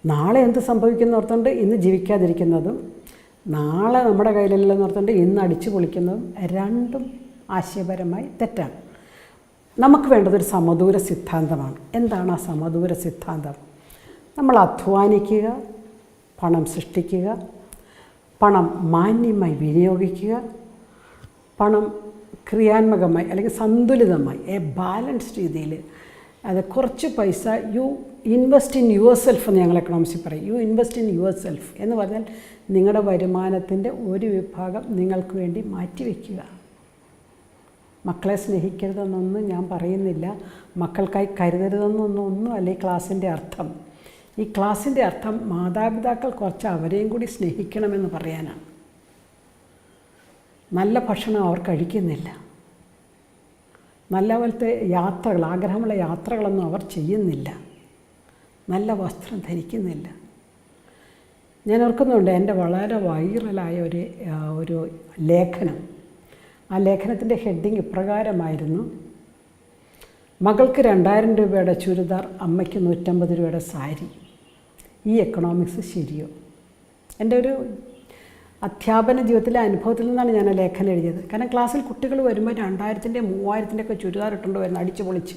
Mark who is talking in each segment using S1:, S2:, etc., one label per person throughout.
S1: നാളെ എന്ത് സംഭവിക്കുന്ന ഓർത്തുകൊണ്ട് ഇന്ന് ജീവിക്കാതിരിക്കുന്നതും നാളെ നമ്മുടെ കയ്യിലല്ലെന്ന് ഓർത്തുകൊണ്ട് ഇന്ന് അടിച്ചു പൊളിക്കുന്നതും രണ്ടും ആശയപരമായി തെറ്റാണ്. നമുക്ക് വേണ്ടതൊരു സമദൂര സിദ്ധാന്തമാണ്. എന്താണ് ആ സമദൂര സിദ്ധാന്തം? നമ്മൾ അധ്വാനിക്കുക, പണം സൃഷ്ടിക്കുക, പണം മാന്യമായി വിനിയോഗിക്കുക, പണം ക്രിയാത്മകമായി അല്ലെങ്കിൽ സന്തുലിതമായി ബാലൻസ്ഡ് രീതിയിൽ, അത് കുറച്ച് പൈസ you invest in your self എന്ന് ഞങ്ങൾ എക്കണോമിക്സിൽ പറയും. You invest in your self എന്ന് പറഞ്ഞാൽ നിങ്ങളുടെ വരുമാനത്തിൻ്റെ ഒരു വിഭാഗം നിങ്ങൾക്ക് വേണ്ടി മാറ്റിവെക്കുക. മക്കളെ സ്നേഹിക്കരുതെന്നൊന്നും ഞാൻ പറയുന്നില്ല, മക്കൾക്കായി കരുതരുതെന്നൊന്നും അല്ല ഈ ക്ലാസ്സിൻ്റെ അർത്ഥം. ഈ ക്ലാസ്സിൻ്റെ അർത്ഥം മാതാപിതാക്കൾ കുറച്ച് അവരെയും കൂടി സ്നേഹിക്കണമെന്ന് പറയാനാണ്. നല്ല ഭക്ഷണം അവർ കഴിക്കുന്നില്ല, നല്ല പോലത്തെ യാത്രകൾ, ആഗ്രഹമുള്ള യാത്രകളൊന്നും അവർ ചെയ്യുന്നില്ല, നല്ല വസ്ത്രം ധരിക്കുന്നില്ല. ഞാൻ ഓർക്കുന്നുണ്ട് എൻ്റെ വളരെ വൈറലായ ഒരു ലേഖനം. ആ ലേഖനത്തിൻ്റെ ഹെഡിങ് ഇപ്രകാരമായിരുന്നു: മകൾക്ക് 2000 രൂപയുടെ ചുരിദാർ, അമ്മയ്ക്ക് 150 രൂപയുടെ സാരി. ഈ എക്കണോമിക്സ് ശരിയോ? എൻ്റെ ഒരു അധ്യാപന ജീവിതത്തിലെ അനുഭവത്തിൽ നിന്നാണ് ഞാൻ ആ ലേഖനം എഴുതിയത്. കാരണം ക്ലാസ്സിൽ കുട്ടികൾ വരുമ്പോൾ 2000-ൻ്റെ 3000-ൻ്റെ ഒക്കെ ചുരിദാർ ഇട്ടുകൊണ്ട് വരുന്നത് അടിച്ചു പൊളിച്ച്.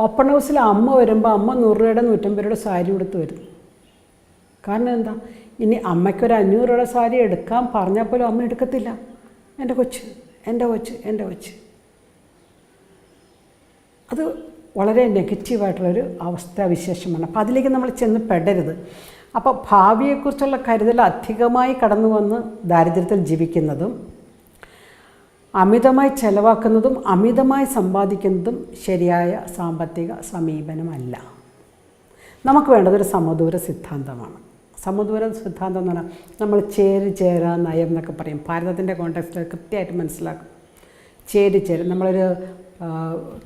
S1: ഓപ്പൺ ഹൗസിൽ അമ്മ വരുമ്പോൾ അമ്മ 100 രൂപയുടെ 150 രൂപയുടെ സാരി കൊടുത്ത് വരും. കാരണം എന്താ? ഇനി അമ്മയ്ക്കൊരു 500 രൂപയുടെ സാരി എടുക്കാൻ പറഞ്ഞാൽ പോലും അമ്മ എടുക്കത്തില്ല. എൻ്റെ കൊച്ച്, എൻ്റെ കൊച്ച്, എൻ്റെ കൊച്ച്. അത് വളരെ നെഗറ്റീവായിട്ടുള്ളൊരു അവസ്ഥാവിശേഷമാണ്. അപ്പോൾ അതിലേക്ക് നമ്മൾ ചെന്ന് പെടരുത്. അപ്പോൾ ഭാവിയെക്കുറിച്ചുള്ള കരുതൽ അധികമായി കടന്നു വന്ന് ദാരിദ്ര്യത്തിൽ ജീവിക്കുന്നതും അമിതമായി ചെലവാക്കുന്നതും അമിതമായി സമ്പാദിക്കുന്നതും ശരിയായ സാമ്പത്തിക സമീപനമല്ല. നമുക്ക് വേണ്ടതൊരു സമദൂര സിദ്ധാന്തമാണ്. സമദൂര സിദ്ധാന്തം എന്ന് പറഞ്ഞാൽ നമ്മൾ ചേരാ നയം എന്നൊക്കെ പറയും. ഭാരതത്തിൻ്റെ കോണ്ടെക്സ്റ്റിൽ കൃത്യമായിട്ട് മനസ്സിലാക്കും. ചേര് നമ്മളൊരു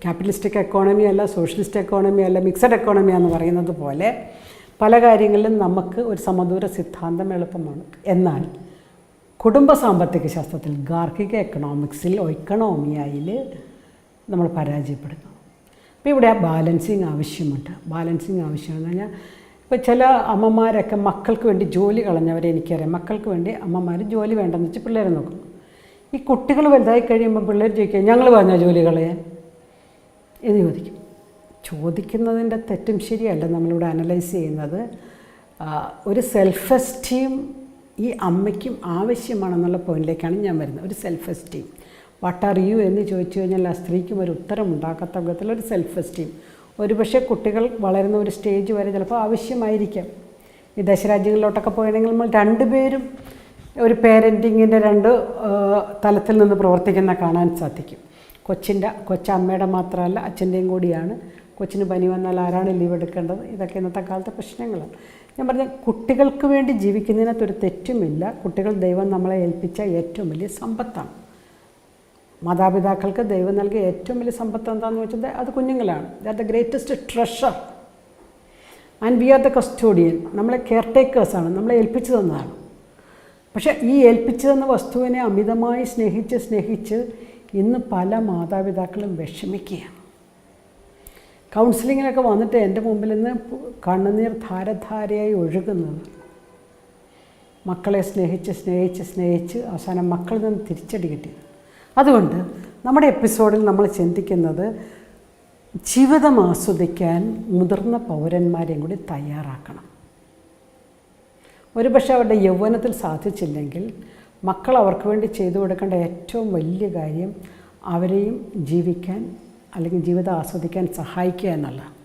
S1: ക്യാപിറ്റലിസ്റ്റിക് എക്കോണമി അല്ല, സോഷ്യലിസ്റ്റ് എക്കോണമി അല്ല, മിക്സഡ് എക്കോണമിയാന്ന് പറയുന്നത് പോലെ പല കാര്യങ്ങളിലും നമുക്ക് ഒരു സമദൂര സിദ്ധാന്തം എളുപ്പമാണ്. എന്നാൽ കുടുംബ സാമ്പത്തിക ശാസ്ത്രത്തിൽ, ഗാർഹിക എക്കണോമിക്സിൽ, എക്കണോമിയയിൽ നമ്മൾ പരാജയപ്പെടുന്നു. അപ്പോൾ ഇവിടെ ബാലൻസിങ് ആവശ്യമുണ്ട്. ബാലൻസിങ് ആവശ്യമെന്ന് പറഞ്ഞാൽ ഇപ്പോൾ ചില അമ്മമാരൊക്കെ മക്കൾക്ക് വേണ്ടി ജോലി കളഞ്ഞവരെ എനിക്കറിയാം. മക്കൾക്ക് വേണ്ടി അമ്മമാർ ജോലി വേണ്ടെന്ന് വെച്ച് പിള്ളേരെ നോക്കും. ഈ കുട്ടികൾ വലുതായി കഴിയുമ്പോൾ പിള്ളേർ ചോദിക്കുക, ഞങ്ങൾ പറഞ്ഞ ജോലി കളയാൻ എന്ന് ചോദിക്കും. ചോദിക്കുന്നതിൻ്റെ തെറ്റും ശരിയല്ല നമ്മളിവിടെ അനലൈസ് ചെയ്യുന്നത്. ഒരു സെൽഫ് എസ്റ്റീം ഈ അമ്മയ്ക്കും ആവശ്യമാണെന്നുള്ള പോയിന്റിലേക്കാണ് ഞാൻ വരുന്നത്. ഒരു self esteem, what are you എന്ന് ചോദിച്ചു കഴിഞ്ഞാൽ ആ സ്ത്രീക്കും ഒരു ഉത്തരം ഉണ്ടാക്കാത്ത വിധത്തിലൊരു സെൽഫ് എസ്റ്റീം ഒരുപക്ഷെ കുട്ടികൾ വളരുന്ന ഒരു സ്റ്റേജ് വരെ ചിലപ്പോൾ ആവശ്യമായിരിക്കാം. വിദേശ രാജ്യങ്ങളിലോട്ടൊക്കെ പോയിട്ടുണ്ടെങ്കിൽ നമ്മൾ രണ്ടുപേരും ഒരു രണ്ട് തലത്തിൽ നിന്ന് പ്രവർത്തിക്കുന്ന കാണാൻ സാധിക്കും. കൊച്ചമ്മയുടെ മാത്രമല്ല അച്ഛൻ്റെയും കൂടിയാണ്. കൊച്ചിന് പനി വന്നാൽ ആരാണ് ലീവ് എടുക്കേണ്ടത്? ഇതൊക്കെ ഇന്നത്തെ കാലത്തെ പ്രശ്നങ്ങളാണ്. ഞാൻ പറഞ്ഞ കുട്ടികൾക്ക് വേണ്ടി ജീവിക്കുന്നതിനകത്തൊരു തെറ്റുമില്ല. കുട്ടികൾ ദൈവം നമ്മളെ ഏൽപ്പിച്ച ഏറ്റവും വലിയ സമ്പത്താണ്. മാതാപിതാക്കൾക്ക് ദൈവം നൽകിയ ഏറ്റവും വലിയ സമ്പത്ത് എന്താണെന്ന് വെച്ചാൽ അത് കുഞ്ഞുങ്ങളാണ്. They are the greatest treasure and we are the custodian. നമ്മളെ കെയർ ടേക്കേഴ്സാണ്, നമ്മളെ ഏൽപ്പിച്ചു തന്നതാണ്. പക്ഷേ ഈ ഏൽപ്പിച്ചു തന്ന വസ്തുവിനെ അമിതമായി സ്നേഹിച്ച് ഇന്ന് പല മാതാപിതാക്കളും വിഷമിക്കുകയാണ്. കൗൺസിലിങ്ങിനൊക്കെ വന്നിട്ട് എൻ്റെ മുമ്പിൽ നിന്ന് കണ്ണുനീർ ധാരധാരയായി ഒഴുകുന്നത്. മക്കളെ സ്നേഹിച്ച് അവസാനം മക്കളിൽ നിന്ന് തിരിച്ചടി കിട്ടിയത്. അതുകൊണ്ട് നമ്മുടെ എപ്പിസോഡിൽ നമ്മൾ ചിന്തിക്കുന്നത് ജീവിതം ആസ്വദിക്കാൻ മുതിർന്ന പൗരന്മാരെയും കൂടി തയ്യാറാക്കണം. ഒരുപക്ഷെ അവരുടെ യൗവനത്തിൽ സാധിച്ചില്ലെങ്കിൽ മക്കൾ അവർക്ക് വേണ്ടി ചെയ്തു കൊടുക്കേണ്ട ഏറ്റവും വലിയ കാര്യം അവരെയും ജീവിക്കാൻ അല്ലെങ്കിൽ ജീവിതം ആസ്വദിക്കാൻ സഹായിക്കുക എന്നുള്ളതാണ്.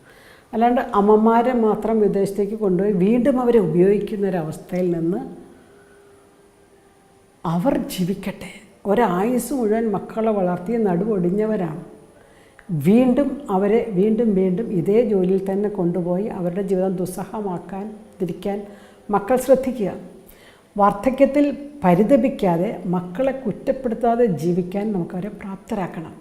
S1: അല്ലാണ്ട് അമ്മമാരെ മാത്രം വിദേശത്തേക്ക് കൊണ്ടുപോയി വീണ്ടും അവരെ ഉപയോഗിക്കുന്നൊരവസ്ഥയിൽ നിന്ന് അവർ ജീവിക്കട്ടെ. ഒരായുസ് മുഴുവൻ മക്കളെ വളർത്തിയ നടുവൊടിഞ്ഞവരാണ്. വീണ്ടും അവരെ വീണ്ടും ഇതേ ജോലിയിൽ തന്നെ കൊണ്ടുപോയി അവരുടെ ജീവിതം ദുസ്സഹമാക്കാതിരിക്കാൻ മക്കൾ ശ്രദ്ധിക്കുക. വാർദ്ധക്യത്തിൽ പരിതപിക്കാതെ, മക്കളെ കുറ്റപ്പെടുത്താതെ ജീവിക്കാൻ നമുക്കവരെ പ്രാപ്തരാക്കണം.